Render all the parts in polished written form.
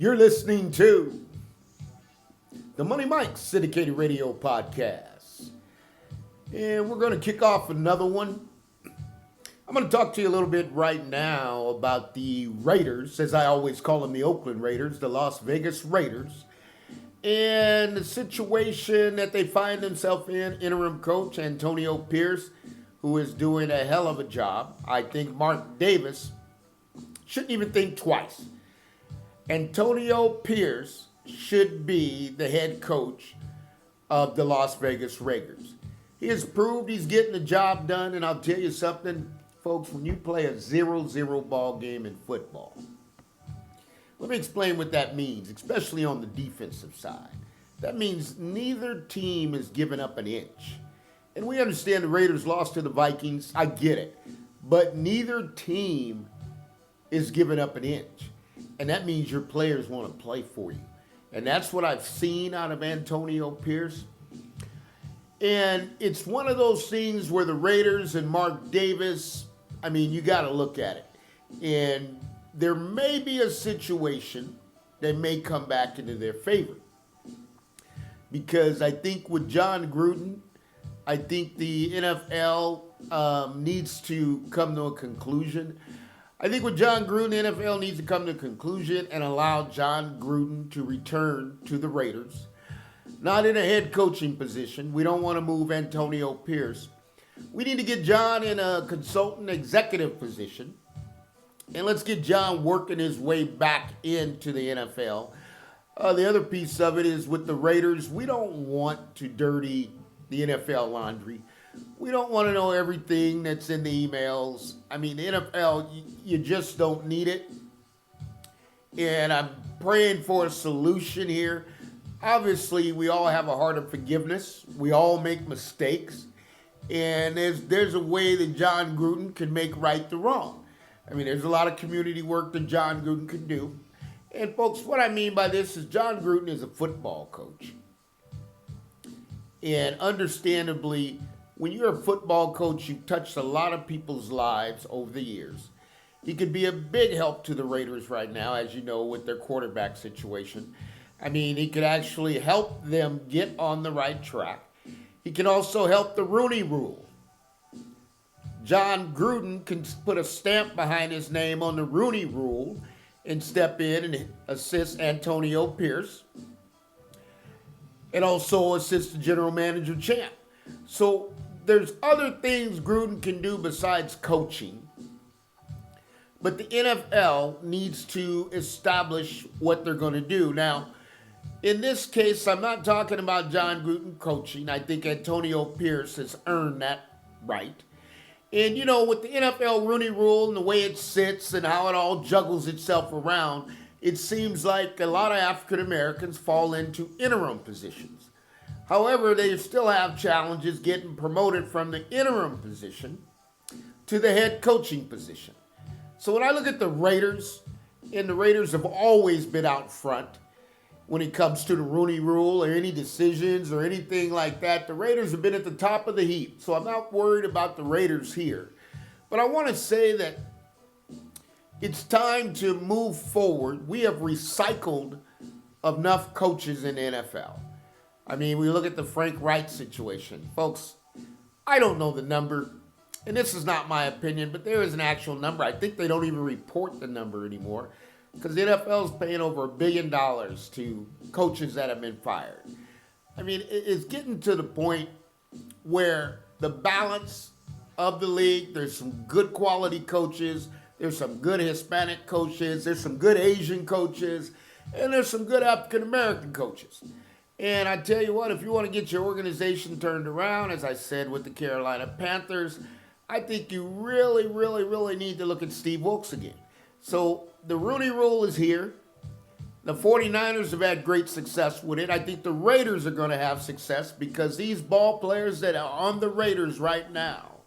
You're listening to the Money Mike syndicated radio podcast. And we're going to kick off another one. I'm going to talk to you a little bit right now about the Raiders, as I always call them, the Oakland Raiders, the Las Vegas Raiders, and the situation that they find themselves in. Interim coach Antonio Pierce, who is doing a hell of a job. I think Mark Davis shouldn't even think twice. Antonio Pierce should be the head coach of the Las Vegas Raiders. He has proved he's getting the job done, and I'll tell you something, folks, when you play a 0-0 ball game in football, let me explain what that means, especially on the defensive side. That means neither team is giving up an inch. And we understand the Raiders lost to the Vikings. I get it. But neither team is giving up an inch. And that means your players want to play for you. And that's what I've seen out of Antonio Pierce. And it's one of those things where the Raiders and Mark Davis, I mean, you got to look at it. And there may be a situation that may come back into their favor. Because I think with Jon Gruden, I think the NFL needs to come to a conclusion. I think with Jon Gruden, the NFL needs to come to a conclusion and allow Jon Gruden to return to the Raiders. Not in a head coaching position. We don't want to move Antonio Pierce. We need to get Jon in a consultant executive position. And let's get Jon working his way back into the NFL. The other piece of it is with the Raiders, we don't want to dirty the NFL laundry. We don't want to know everything that's in the emails. I mean, the NFL, you just don't need it. And I'm praying for a solution here. Obviously, we all have a heart of forgiveness. We all make mistakes. And there's a way that Jon Gruden can make right the wrong. I mean, there's a lot of community work that Jon Gruden can do. And folks, what I mean by this is Jon Gruden is a football coach. And understandably, when you're a football coach, you've touched a lot of people's lives over the years. He could be a big help to the Raiders right now, as you know, with their quarterback situation. I mean, he could actually help them get on the right track. He can also help the Rooney Rule. Jon Gruden can put a stamp behind his name on the Rooney Rule and step in and assist Antonio Pierce. And also assist the general manager champ. So there's other things Gruden can do besides coaching. But the NFL needs to establish what they're going to do. Now, in this case, I'm not talking about Jon Gruden coaching. I think Antonio Pierce has earned that right. And, you know, with the NFL Rooney Rule and the way it sits and how it all juggles itself around, it seems like a lot of African Americans fall into interim positions. However, they still have challenges getting promoted from the interim position to the head coaching position. So when I look at the Raiders, and the Raiders have always been out front when it comes to the Rooney Rule or any decisions or anything like that, the Raiders have been at the top of the heap. So I'm not worried about the Raiders here. But I want to say that it's time to move forward. We have recycled enough coaches in the NFL. I mean, we look at the Frank Reich situation. Folks, I don't know the number, and this is not my opinion, but there is an actual number. I think they don't even report the number anymore because the NFL is paying over $1 billion to coaches that have been fired. I mean, it's getting to the point where the balance of the league, there's some good quality coaches, there's some good Hispanic coaches, there's some good Asian coaches, and there's some good African American coaches. And I tell you what, if you want to get your organization turned around, as I said with the Carolina Panthers, I think you really, really, really need to look at Steve Wilkes again. So the Rooney Rule is here. The 49ers have had great success with it. I think the Raiders are going to have success because these ball players that are on the Raiders right now,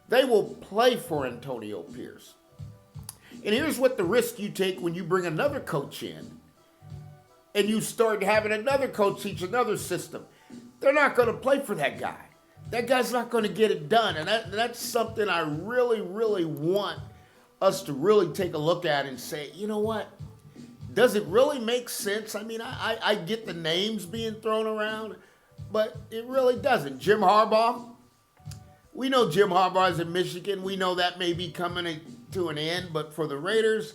they will play for Antonio Pierce. And here's what the risk you take when you bring another coach in and you start having another coach teach another system. They're not going to play for that guy. That guy's not going to get it done. And that's something I really, really want us to really take a look at and say, you know what? does it really make sense? I mean, I get the names being thrown around, but it really doesn't. Jim Harbaugh, we know Jim Harbaugh is in Michigan. We know that may be coming to an end, but for the Raiders,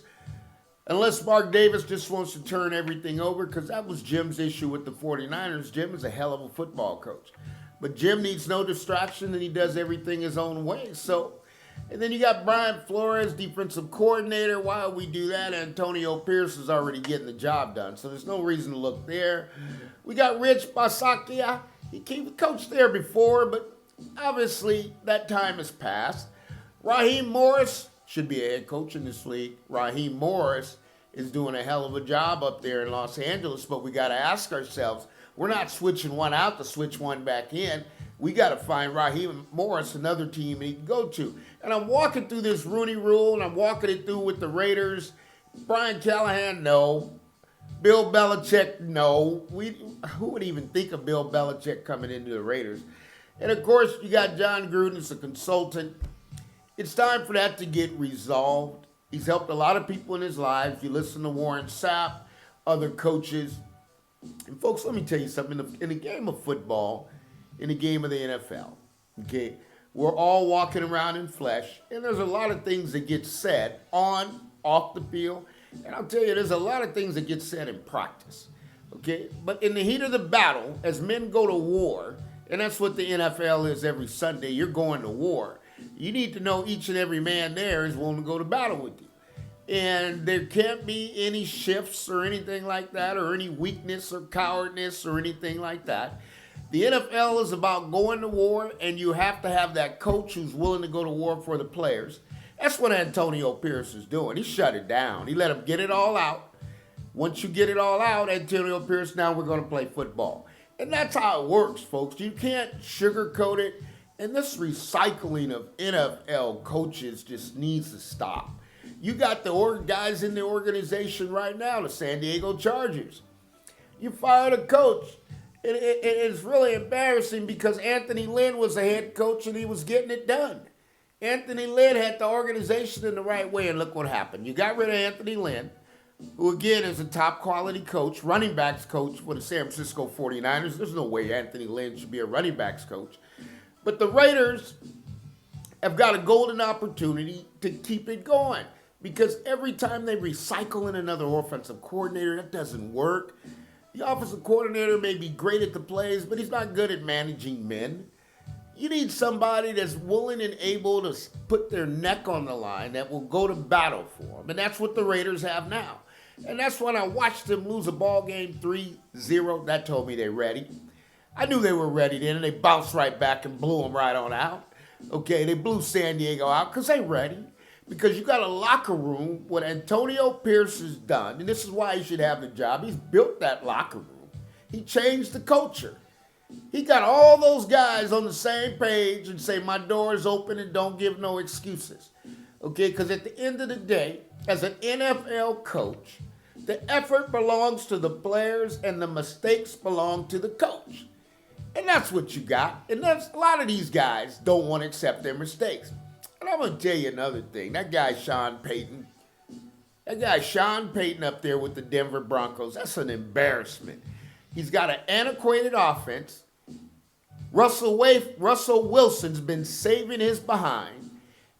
unless Mark Davis just wants to turn everything over, because that was Jim's issue with the 49ers. Jim is a hell of a football coach. But Jim needs no distraction, and he does everything his own way. So, and then you got Brian Flores, defensive coordinator. Why would we do that? Antonio Pierce is already getting the job done, so there's no reason to look there. We got Rich Bisaccia. He coached there before, but obviously that time has passed. Raheem Morris should be a head coach in this league. Raheem Morris is doing a hell of a job up there in Los Angeles, but we got to ask ourselves, we're not switching one out to switch one back in. We got to find Raheem Morris another team he can go to. And I'm walking through this Rooney Rule, and I'm walking it through with the Raiders. Brian Callahan, no. Bill Belichick, no. Who would even think of Bill Belichick coming into the Raiders? And, of course, you got John Gruden as a consultant. It's time for that to get resolved. He's helped a lot of people in his lives. You listen to Warren Sapp, other coaches. And folks, let me tell you something. In the game of football, in the game of the NFL, okay, we're all walking around in flesh, and there's a lot of things that get said on, off the field. And I'll tell you, there's a lot of things that get said in practice, okay? But in the heat of the battle, as men go to war, and that's what the NFL is every Sunday, you're going to war. You need to know each and every man there is willing to go to battle with you. And there can't be any shifts or anything like that, or any weakness or cowardness or anything like that. The NFL is about going to war, and you have to have that coach who's willing to go to war for the players. That's what Antonio Pierce is doing. He shut it down. He let them get it all out. Once you get it all out, Antonio Pierce, now we're going to play football. And that's how it works, folks. You can't sugarcoat it. And this recycling of NFL coaches just needs to stop. You got the guys in the organization right now, the San Diego Chargers. You fired a coach. It's really embarrassing because Anthony Lynn was the head coach and he was getting it done. Anthony Lynn had the organization in the right way, and look what happened. You got rid of Anthony Lynn, who again is a top quality coach, running backs coach for the San Francisco 49ers. There's no way Anthony Lynn should be a running backs coach. But the Raiders have got a golden opportunity to keep it going, because every time they recycle in another offensive coordinator, that doesn't work. The offensive coordinator may be great at the plays, but he's not good at managing men. You need somebody that's willing and able to put their neck on the line, that will go to battle for them. And that's what the Raiders have now. And that's when I watched them lose a ball game 3-0. That told me they're ready. I knew they were ready then, and they bounced right back and blew them right on out. Okay, they blew San Diego out because they're ready. Because you got a locker room, what Antonio Pierce has done, and this is why he should have the job. He's built that locker room. He changed the culture. He got all those guys on the same page and say, my door is open and don't give no excuses. Okay, because at the end of the day, as an NFL coach, the effort belongs to the players and the mistakes belong to the coach. And that's what you got. And that's a lot of these guys don't want to accept their mistakes. And I'm going to tell you another thing. That guy, Sean Payton up there with the Denver Broncos, that's an embarrassment. He's got an antiquated offense. Russell Wilson's been saving his behind.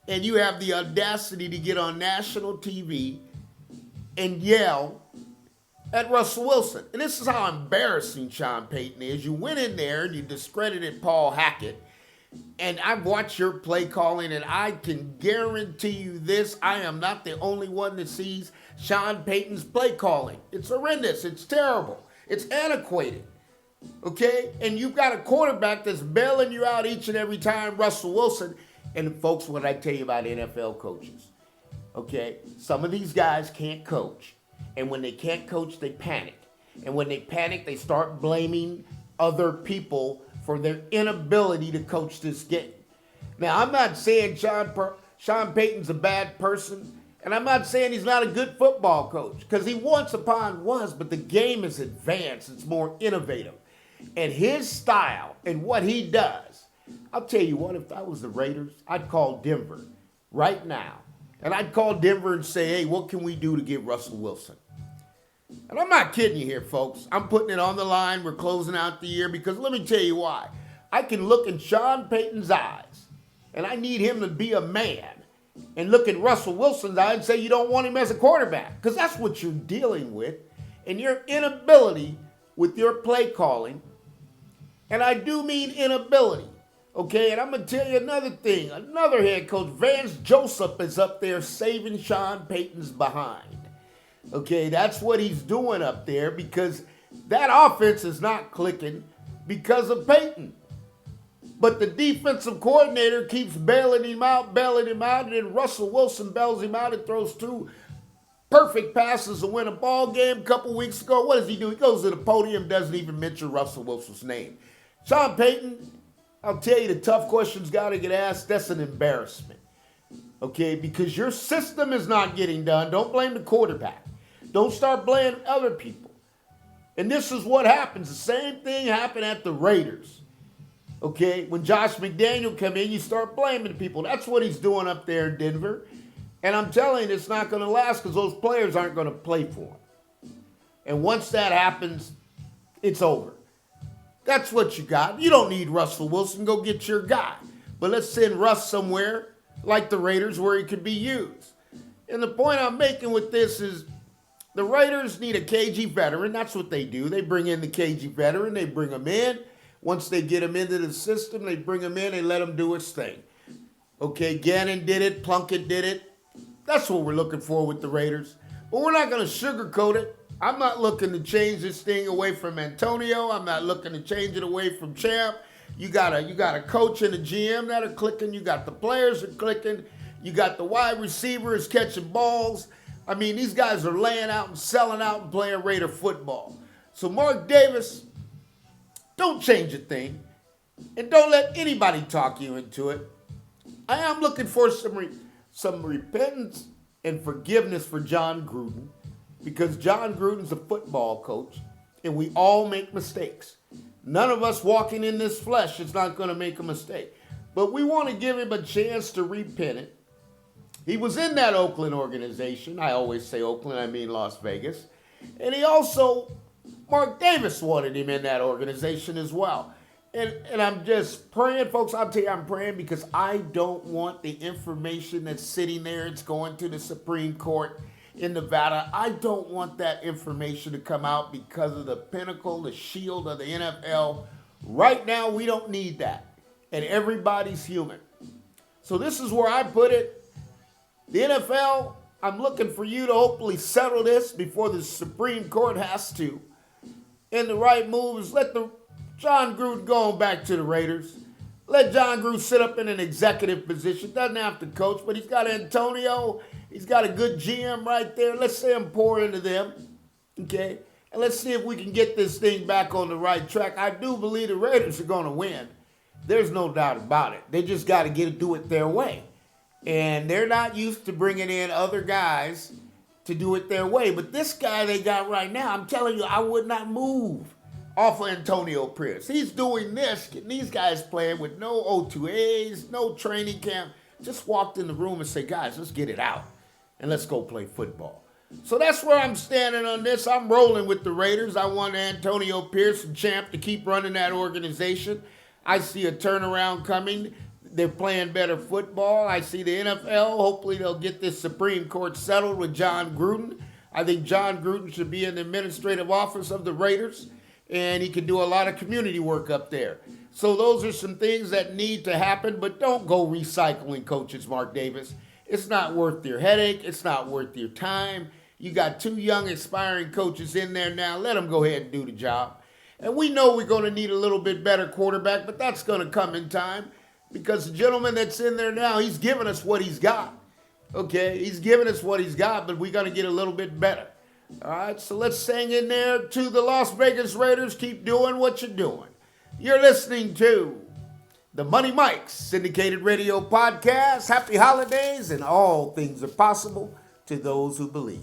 And you have the audacity to get on national TV and yell at Russell Wilson. And this is how embarrassing Sean Payton is. You went in there and you discredited Paul Hackett. And I've watched your play calling, and I can guarantee you this, I am not the only one that sees Sean Payton's play calling. It's horrendous. It's terrible. It's antiquated. Okay? And you've got a quarterback that's bailing you out each and every time, Russell Wilson. And folks, what I tell you about NFL coaches, okay? Some of these guys can't coach. And when they can't coach, they panic. And when they panic, they start blaming other people for their inability to coach this game. Now, I'm not saying Sean Payton's a bad person, and I'm not saying he's not a good football coach, because he once upon was, but the game is advanced. It's more innovative. And his style and what he does, I'll tell you what, if I was the Raiders, I'd call Denver right now. And I'd call Denver and say, hey, what can we do to get Russell Wilson? And I'm not kidding you here, folks. I'm putting it on the line. We're closing out the year because let me tell you why. I can look in Sean Payton's eyes, and I need him to be a man, and look at Russell Wilson's eyes and say you don't want him as a quarterback, because that's what you're dealing with, and your inability with your play calling. And I do mean inability. Okay, and I'm going to tell you another thing. Another head coach, Vance Joseph, is up there saving Sean Payton's behind. Okay, that's what he's doing up there because that offense is not clicking because of Payton. But the defensive coordinator keeps bailing him out, and then Russell Wilson bails him out and throws two perfect passes to win a ball game a couple weeks ago. What does he do? He goes to the podium, doesn't even mention Russell Wilson's name. Sean Payton, I'll tell you, the tough questions got to get asked. That's an embarrassment, okay? Because your system is not getting done. Don't blame the quarterback. Don't start blaming other people. And this is what happens. The same thing happened at the Raiders, okay? When Josh McDaniel come in, you start blaming people. That's what he's doing up there in Denver. And I'm telling you, it's not going to last because those players aren't going to play for him. And once that happens, it's over. That's what you got. You don't need Russell Wilson. Go get your guy. But let's send Russ somewhere like the Raiders where he could be used. And the point I'm making with this is the Raiders need a cagey veteran. That's what they do. They bring in the cagey veteran. They bring him in. Once they get him into the system, they bring him in. They let him do his thing. Okay, Gannon did it. Plunkett did it. That's what we're looking for with the Raiders. But we're not going to sugarcoat it. I'm not looking to change this thing away from Antonio. I'm not looking to change it away from Champ. You got a coach and a GM that are clicking. You got the players that are clicking. You got the wide receivers catching balls. I mean, these guys are laying out and selling out and playing Raider football. So Mark Davis, don't change a thing. And don't let anybody talk you into it. I am looking for some repentance and forgiveness for John Gruden. Because John Gruden's a football coach, and we all make mistakes. None of us walking in this flesh is not going to make a mistake. But we want to give him a chance to repent it. He was in that Oakland organization. I always say Oakland, I mean Las Vegas. And he also, Mark Davis wanted him in that organization as well. And I'm just praying, folks. I'll tell you, I'm praying because I don't want the information that's sitting there. It's going to the Supreme Court in Nevada. I don't want that information to come out because of the pinnacle, the shield of the NFL. Right now, we don't need that. And everybody's human. So this is where I put it. The NFL, I'm looking for you to hopefully settle this before the Supreme Court has to. And the right move is let John Gruden go on back to the Raiders. Let John Gruden sit up in an executive position. Doesn't have to coach, but he's got Antonio. He's got a good GM right there. Let's see him pour into them, okay? And let's see if we can get this thing back on the right track. I do believe the Raiders are going to win. There's no doubt about it. They just got to do it their way. And they're not used to bringing in other guys to do it their way. But this guy they got right now, I'm telling you, I would not move off of Antonio Pierce. He's doing this, getting these guys playing with no O2As, no training camp. Just walked in the room and said, guys, let's get it out. And let's go play football. So that's where I'm standing on this. I'm rolling with the Raiders. I want Antonio Pierce and Champ to keep running that organization. I see a turnaround coming. They're playing better football. I see the NFL. Hopefully they'll get this Supreme Court settled with John Gruden. I think John Gruden should be in the administrative office of the Raiders, and he can do a lot of community work up there. So those are some things that need to happen, but don't go recycling coaches, Mark Davis. It's not worth your headache. It's not worth your time. You got two young, aspiring coaches in there now. Let them go ahead and do the job. And we know we're going to need a little bit better quarterback, but that's going to come in time because the gentleman that's in there now, he's giving us what he's got. Okay, he's giving us what he's got, but we're going to get a little bit better. All right, so let's hang in there to the Las Vegas Raiders. Keep doing what you're doing. You're listening to the Money Mike's syndicated radio podcast. Happy holidays, and all things are possible to those who believe.